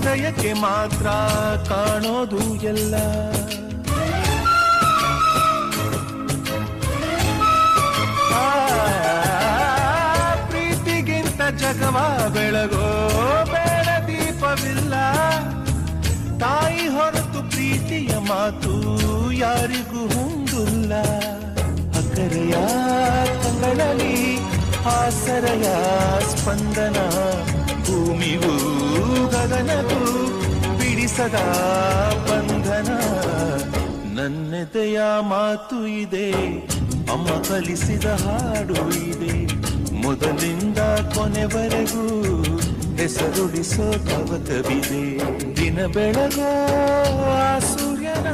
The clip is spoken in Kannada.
ಹೃದಯಕ್ಕೆ ಮಾತ್ರ ಕಾಣೋದು ಎಲ್ಲ. ಪ್ರೀತಿಗಿಂತ ಜಗವ ಬೆಳಗೋ ಬೇಡ ದೀಪವಿಲ್ಲ. ತಾಯಿ ಹೊರತು ಪ್ರೀತಿಯ ಮಾತು ಯಾರಿಗೂ ಹೊಂದಿಲ್ಲ. ಅಕ್ಕರೆಯ ಕಂಗಳಲ್ಲಿ ಆಸರೆಯ ಸ್ಪಂದನ, ಭೂಮಿಗೂ ಗಗನಗೂ ಬಿಡಿಸದ ಬಂಧನ. ನನ್ನೆದೆಯ ಮಾತು ಇದೆ, ಅಮ್ಮ ಕಲಿಸಿದ ಹಾಡು ಇದೆ. ಮೊದಲಿಂದ ಕೊನೆವರೆಗೂ ಹೆಸರುಳಿಸೋ ತವಕವಿದೆ. ದಿನ ಬೆಳಗೋ ಆ ಸೂರ್ಯನ